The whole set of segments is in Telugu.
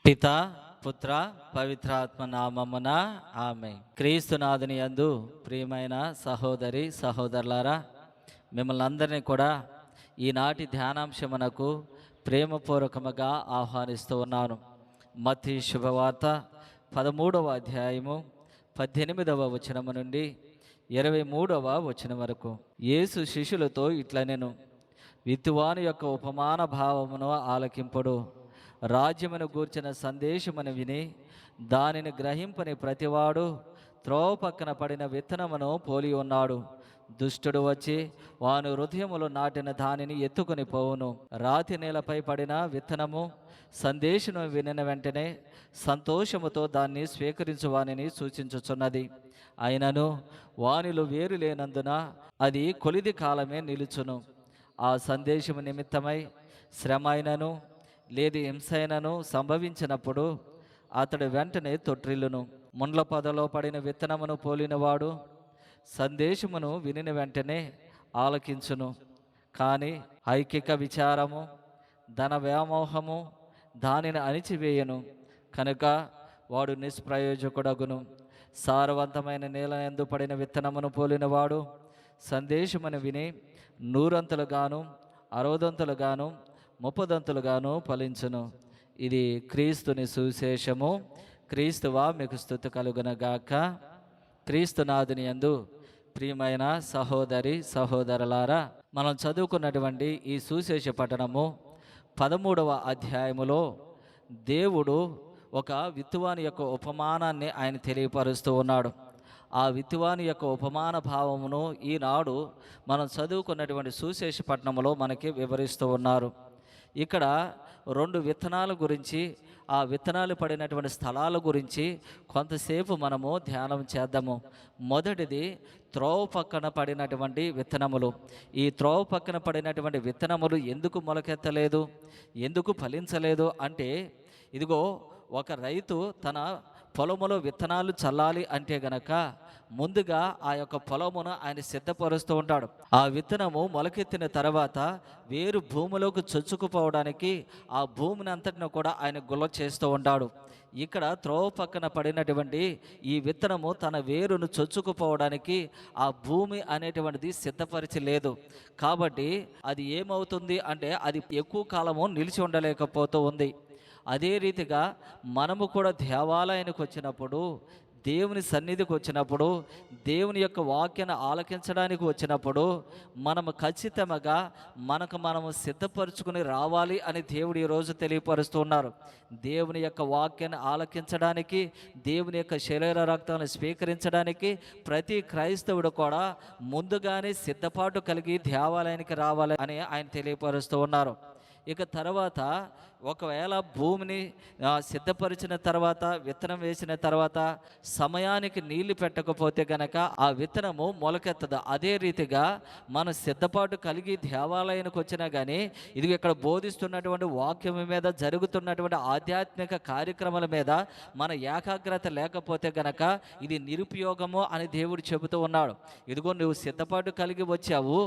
పిత పుత్ర పవిత్రాత్మ నామమున ఆమె. క్రీస్తునాథుని యందు ప్రియమైన సహోదరి సహోదరులారా, మిమ్మల్ని అందరినీ కూడా ఈనాటి ధ్యానాంశమునకు ప్రేమపూర్వకముగా ఆహ్వానిస్తూ ఉన్నాను. మత్తయి శుభవార్త 13వ అధ్యాయము 18వ వచనము నుండి 23వ వచనం వరకు. యేసు శిష్యులతో ఇట్లనెను, విత్తువాని యొక్క ఉపమాన భావమును ఆలకింపుడు. రాజ్యమును గూర్చిన సందేశమును విని దానిని గ్రహింపని ప్రతివాడు త్రోవ పక్కన పడిన విత్తనమును పోలి ఉన్నాడు. దుష్టుడు వచ్చి వాని హృదయములో నాటిన దానిని ఎత్తుకొని పోవును. రాతి నేలపై పడిన విత్తనము సందేశము వినిన వెంటనే సంతోషముతో దాన్ని స్వీకరించు వానిని సూచించుచున్నది. అయినను వానిలో వేరు లేనందున అది కొలిది కాలమే నిలుచును. ఆ సందేశము నిమిత్తమై శ్రమ అయినను లేదు హింసైనను సంభవించినప్పుడు అతడు వెంటనే తొట్రిల్లును. ముండ్ల పొదలో పడిన విత్తనమును పోలినవాడు సందేశమును వినిన వెంటనే ఆలకించును, కానీ ఐకిక విచారము ధన వ్యామోహము దానిని అణిచివేయను, కనుక వాడు నిష్ప్రయోజకుడగును. సారవంతమైన నేల యందు పడిన విత్తనమును పోలినవాడు సందేశమును విని 100 60 30 ఫలించును. ఇది క్రీస్తుని సువిశేషము. క్రీస్తువా మీకు స్తుతి కలుగునగాక. క్రీస్తునాథుని యందు ప్రియమైన సహోదరి సహోదరులారా, మనం చదువుకున్నటువంటి ఈ సువిశేష పట్టణము 13వ అధ్యాయములో దేవుడు ఒక విత్తువాని యొక్క ఉపమానాన్ని ఆయన తెలియపరుస్తూ ఉన్నాడు. ఆ విత్తువాని యొక్క ఉపమాన భావమును ఈనాడు మనం చదువుకున్నటువంటి సువిశేష పట్టణములో మనకి వివరిస్తూ ఉన్నారు. ఇక్కడ 2 విత్తనాల గురించి, ఆ విత్తనాలు పడినటువంటి స్థలాల గురించి కొంతసేపు మనము ధ్యానం చేద్దాము. మొదటిది త్రోవ పక్కన పడినటువంటి విత్తనములు. ఈ త్రోవ పక్కన పడినటువంటి విత్తనములు ఎందుకు మొలకెత్తలేదు, ఎందుకు ఫలించలేదు అంటే, ఇదిగో ఒక రైతు తన పొలములో విత్తనాలు చల్లాలి అంటే గనక ముందుగా ఆ యొక్క పొలమును ఆయన సిద్ధపరుస్తూ ఉంటాడు. ఆ విత్తనము మొలకెత్తిన తర్వాత వేరు భూమిలోకి చొచ్చుకుపోవడానికి ఆ భూమిని అంతటిని కూడా ఆయన గుల్ల చేస్తూ ఉంటాడు. ఇక్కడ త్రోవ పక్కన పడినటువంటి ఈ విత్తనము తన వేరును చొచ్చుకుపోవడానికి ఆ భూమి అనేటువంటిది సిద్ధపరిచి లేదు. కాబట్టి అది ఏమవుతుంది అంటే అది ఎక్కువ కాలము నిలిచి ఉండలేకపోతూ ఉంది. అదే రీతిగా మనము కూడా దేవాలయానికి వచ్చినప్పుడు, దేవుని సన్నిధికి వచ్చినప్పుడు, దేవుని యొక్క వాక్యాన్ని ఆలకించడానికి వచ్చినప్పుడు మనము ఖచ్చితంగా మనము సిద్ధపరచుకుని రావాలి అని దేవుడు ఈరోజు తెలియపరుస్తున్నారు. దేవుని యొక్క వాక్యాన్ని ఆలకించడానికి, దేవుని యొక్క శరీర రక్తాన్ని స్వీకరించడానికి ప్రతి క్రైస్తవుడు కూడా ముందుగానే సిద్ధపాటు కలిగి దేవాలయానికి రావాలి అని ఆయన తెలియపరుస్తూ ఉన్నారు. ఇక తర్వాత ఒకవేళ భూమిని సిద్ధపరిచిన తర్వాత, విత్తనం వేసిన తర్వాత సమయానికి నీళ్లు పెట్టకపోతే గనక ఆ విత్తనము మొలకెత్తదు. అదే రీతిగా మనం సిద్ధపాటు కలిగి దేవాలయానికి వచ్చినా కానీ ఇది ఇక్కడ బోధిస్తున్నటువంటి వాక్యం మీద, జరుగుతున్నటువంటి ఆధ్యాత్మిక కార్యక్రమాల మీద మన ఏకాగ్రత లేకపోతే గనక ఇది నిరుపయోగము అని దేవుడు చెబుతూ ఉన్నాడు. ఇదిగో నువ్వు సిద్ధపాటు కలిగి వచ్చావు,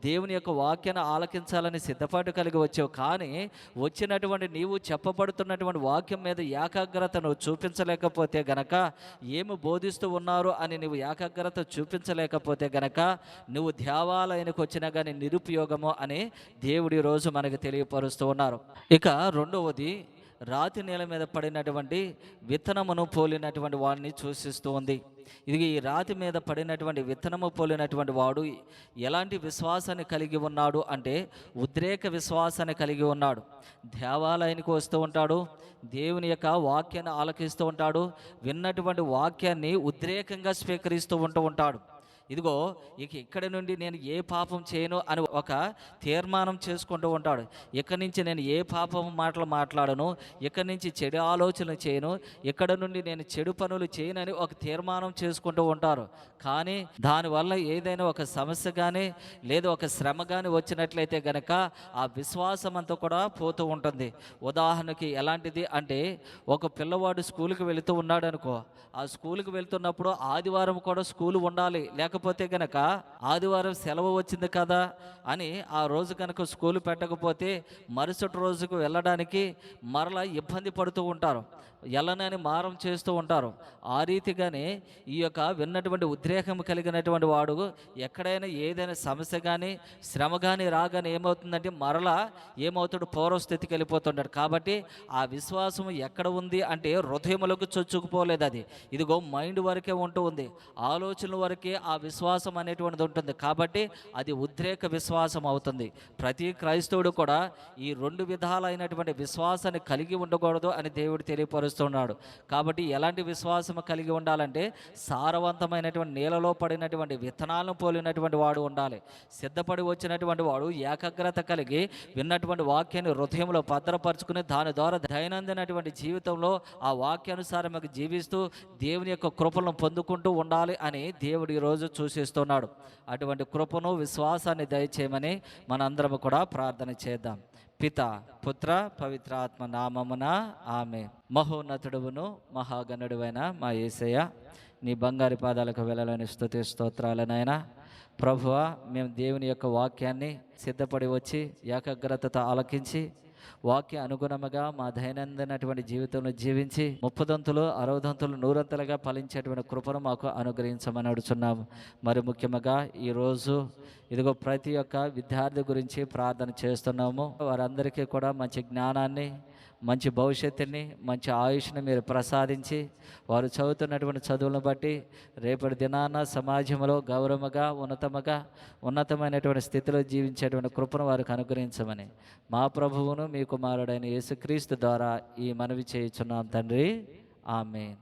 దేవుని యొక్క వాక్యాన్ని ఆలకించాలని సిద్ధపాటు కలిగి వచ్చావు, కానీ వచ్చినటువంటి నీవు చెప్పబడుతున్నటువంటి వాక్యం మీద ఏకాగ్రతను చూపించలేకపోతే గనక, ఏమి బోధిస్తూ ఉన్నారు అని నువ్వు ఏకాగ్రత చూపించలేకపోతే గనక నువ్వు దేవాలయానికి వచ్చినా కానీ నిరుపయోగము అని దేవుడి రోజు మనకు తెలియపరుస్తూ ఉన్నారు. ఇక రెండవది రాతి నేల మీద పడినటువంటి విత్తనమును పోలినటువంటి వాడిని సూచిస్తూ ఉంది. ఇది ఈ రాతి మీద పడినటువంటి విత్తనము పోలినటువంటి వాడు ఎలాంటి విశ్వాసాన్ని కలిగి ఉన్నాడు అంటే ఉద్రేక విశ్వాసాన్ని కలిగి ఉన్నాడు. దేవాలయానికి వస్తూ ఉంటాడు, దేవుని యొక్క వాక్యాన్ని ఆలకిస్తూ ఉంటాడు, విన్నటువంటి వాక్యాన్ని ఉద్రేకంగా స్వీకరిస్తూ ఉంటాడు. ఇదిగో ఇక్కడి నుండి నేను ఏ పాపం చేయను అని ఒక తీర్మానం చేసుకుంటూ ఉంటాడు. ఇక్కడి నుంచి నేను ఏ పాపం మాటలు మాట్లాడను, ఇక్కడి నుంచి చెడు ఆలోచనలు చేయను, ఇక్కడ నుండి నేను చెడు పనులు చేయనని ఒక తీర్మానం చేసుకుంటూ ఉంటారు. కానీ దానివల్ల ఏదైనా ఒక సమస్య కానీ లేదా ఒక శ్రమ కానీ వచ్చినట్లయితే గనక ఆ విశ్వాసం అంతా కూడా పోతూ ఉంటుంది. ఉదాహరణకి ఎలాంటిది అంటే, ఒక పిల్లవాడు స్కూల్కి వెళుతూ ఉన్నాడు అనుకో, ఆ స్కూల్కి వెళ్తున్నప్పుడు ఆదివారం కూడా స్కూల్ ఉండాలి, లేకపోతే లేకపోతే గనక ఆదివారం సెలవు వచ్చింది కదా అని ఆ రోజు కనుక స్కూల్ పెట్టకపోతే మరుసటి రోజుకు వెళ్ళడానికి మరలా ఇబ్బంది పడుతూ ఉంటారు, ఎల్లనని మారం చేస్తూ ఉంటారు. ఆ రీతిగానే ఈ యొక్క విన్నటువంటి ఉద్రేకం కలిగినటువంటి వాడు ఎక్కడైనా ఏదైనా సమస్య కానీ శ్రమ కానీ రాగానే ఏమవుతుందంటే మరలా ఏమవుతాడు, పూర్వస్థితికి వెళ్ళిపోతుంటాడు. కాబట్టి ఆ విశ్వాసం ఎక్కడ ఉంది అంటే హృదయములకు చొచ్చుకుపోలేదు. అది ఇదిగో మైండ్ వరకే ఉంటూ ఉంది, ఆలోచనల వరకే ఆ విశ్వాసం అనేటువంటిది ఉంటుంది. కాబట్టి అది ఉద్రేక విశ్వాసం అవుతుంది. ప్రతి క్రైస్తవుడు కూడా ఈ రెండు విధాలైనటువంటి విశ్వాసాన్ని కలిగి ఉండకూడదు అని దేవుడు తెలియపరుస్తున్నాడు. కాబట్టి ఎలాంటి విశ్వాసం కలిగి ఉండాలంటే సారవంతమైనటువంటి నీళ్ళలో పడినటువంటి విత్తనాలను పోలినటువంటి వాడు ఉండాలి. సిద్ధపడి వచ్చినటువంటి వాడు ఏకాగ్రత కలిగి విన్నటువంటి వాక్యాన్ని హృదయంలో భద్రపరుచుకుని దాని ద్వారా దైనందినటువంటి జీవితంలో ఆ వాక్యానుసారంగా జీవిస్తూ దేవుని యొక్క కృపలను పొందుకుంటూ ఉండాలి అని దేవుడు ఈరోజు సూచిస్తున్నాడు. అటువంటి కృపను విశ్వాసాన్ని దయచేయమని మనందరం కూడా ప్రార్థన చేద్దాం. పిత పుత్ర పవిత్ర ఆత్మ నామమున ఆమె. మహోన్నతుడువును మహాగణుడువైన మా యేసయ్య, నీ బంగారు పాదాలకు వెళ్ళాలని స్తుతి స్తోత్రాలనైనా. ప్రభువా, మేము దేవుని యొక్క వాక్యాన్ని సిద్ధపడి వచ్చి ఏకాగ్రతతో ఆలకించి వాక్య అనుగుణముగా మా దైనందినటువంటి జీవితంలో జీవించి 30 60 100 ఫలించేటువంటి కృపను మాకు అనుగ్రహించమని అడుగుతున్నాము. మరి ముఖ్యంగా ఈరోజు ఇదిగో ప్రతి ఒక్క విద్యార్థి గురించి ప్రార్థన చేస్తున్నాము. వారందరికీ కూడా మంచి జ్ఞానాన్ని, మంచి భవిష్యత్తుని, మంచి ఆయుష్ని మీరు ప్రసాదించి వారు చదువుతున్నటువంటి చదువులను బట్టి రేపటి దినాన సమాజంలో గౌరవముగా ఉన్నతమైనటువంటి స్థితిలో జీవించేటువంటి కృపను వారికి అనుగ్రహించమని మా ప్రభువును మీ కుమారుడైన యేసుక్రీస్తు ద్వారా ఈ మనవి చేయుచున్నాం తండ్రి. ఆమేన్.